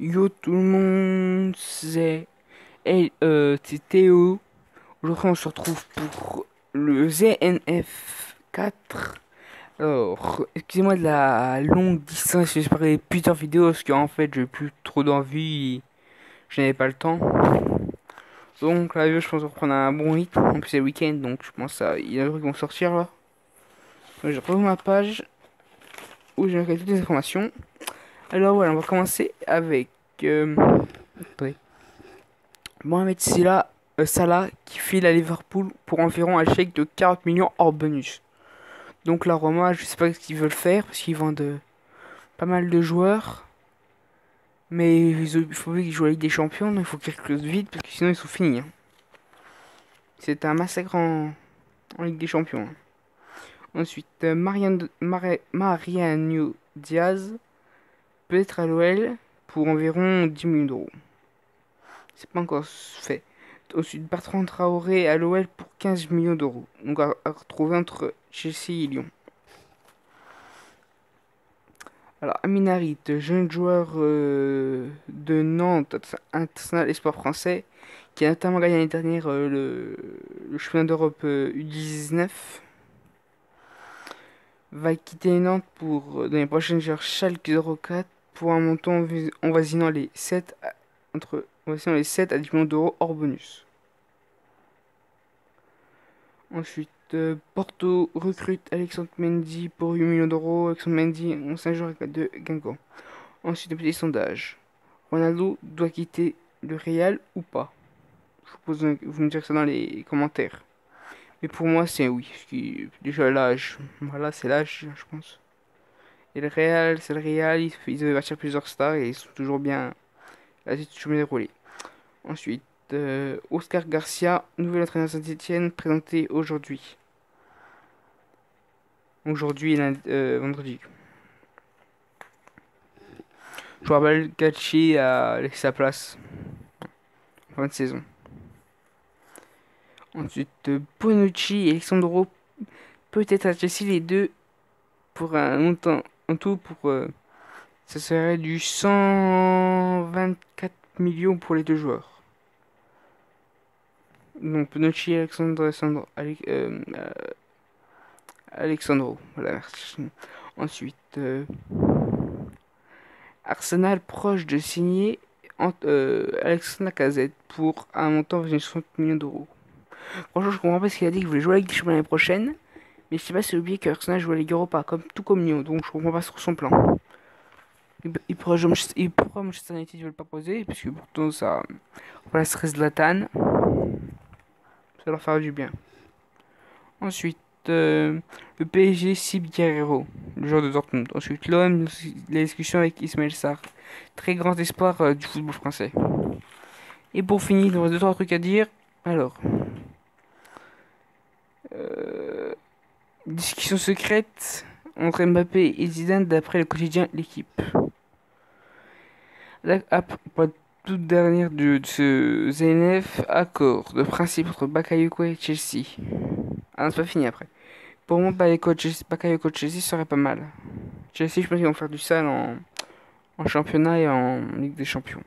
Yo tout le monde, c'est Théo. Aujourd'hui on se retrouve pour le ZNF 4. Alors, excusez-moi de la longue distance, j'ai parlé plusieurs vidéos parce qu'en fait j'ai plus trop d'envie, je n'avais pas le temps. Donc là je pense reprendre un bon rythme, en plus c'est le week-end donc je pense il y a des trucs qui vont sortir là. Je retrouve ma page où j'ai toutes les informations. Alors voilà, on va commencer avec... attendez. Mohamed Salah qui file à Liverpool pour environ un chèque de 40 millions hors bonus. Donc la Roma, je sais pas ce qu'ils veulent faire parce qu'ils vendent pas mal de joueurs. Mais il faut qu'ils jouent la Ligue des Champions, donc il faut qu'ils recrutent vite parce que sinon ils sont finis, hein. C'est un massacre en Ligue des Champions, hein. Ensuite, Mariano Diaz peut être à l'OL pour environ 10 millions d'euros. C'est pas encore fait. Ensuite, Bertrand Traoré à l'OL pour 15 millions d'euros. Donc à retrouver entre Chelsea et Lyon. Alors, Amin Harit, jeune joueur de Nantes, international espoir français, qui a notamment gagné l'année dernière le championnat d'Europe U19, va quitter Nantes pour l'année prochaine vers Schalke 04 pour un montant avoisinant les 7 les 7 à 10 millions d'euros hors bonus. Ensuite, Porto recrute Alexandre Mendy pour 8 millions d'euros. Alexandre Mendy, ancien joueur de Guingamp. Ensuite, un petit sondage. Ronaldo doit quitter le Real ou pas? Je vous pose vous me direz ça dans les commentaires. Mais pour moi, c'est oui. Parce que déjà l'âge, voilà, c'est l'âge, je pense. Et le Real, c'est le Real. Ils avaient bâtir plusieurs stars et ils sont toujours bien. Là, c'est toujours bien déroulé. Ensuite, Oscar Garcia, nouvel entraîneur Saint-Etienne, présenté aujourd'hui. Aujourd'hui, vendredi. Je rappelle, Gachi a laissé sa place en fin de saison. Ensuite, Bonucci et Alexandro peut-être à Chelsea les deux pour un montant en tout pour ça serait du 124 millions pour les deux joueurs. Donc Bonucci et Alexandro, voilà. Ensuite, Arsenal proche de signer Alexandre Lacazette pour un montant de 60 millions d'euros. Franchement, je comprends pas ce qu'il a dit qu'il voulait jouer avec des champions l'année prochaine. Mais je sais pas si c'est oublié que Arsenal joue à la Ligue Europa, tout comme Lyon, donc je comprends pas sur son plan. Pourquoi Manchester United ne veut pas poser? Parce que pourtant ça remplacerait Zlatan, ça leur fera du bien. Ensuite, le PSG cible Guerrero, le joueur de Dortmund. Ensuite, l'OM, la discussion avec Ismaël Sarr, très grand espoir du football français. Et pour finir, il nous reste deux trois trucs à dire. Alors, euh, discussion secrète entre Mbappé et Zidane d'après le quotidien L'équipe. Pour la toute dernière de ce ZNF, accord de principe entre Bakayoko et Chelsea. Ah non, c'est pas fini après. Pour moi, Bakayoko Chelsea serait pas mal. Chelsea, je pense qu'ils vont faire du sale en championnat et en Ligue des Champions.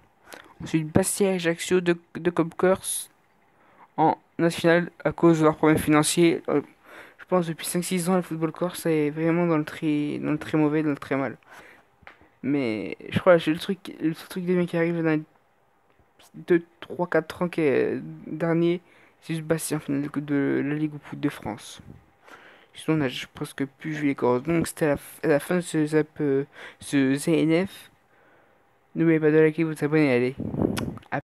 Ensuite, Bastia et Ajaccio de Copkers en national à cause de leurs problèmes financiers. Je pense depuis 5-6 ans, le football corse est vraiment dans le très mauvais, dans le très mal. Mais je crois que le truc des mecs qui arrivent dans les 2, 3, 4 ans dernier, c'est juste Bastien en finale de la Ligue au foot de France. Sinon, on a presque plus vu les corps. Donc, c'était à la fin de ce ZNF. N'oubliez pas de liker, vous abonner, allez.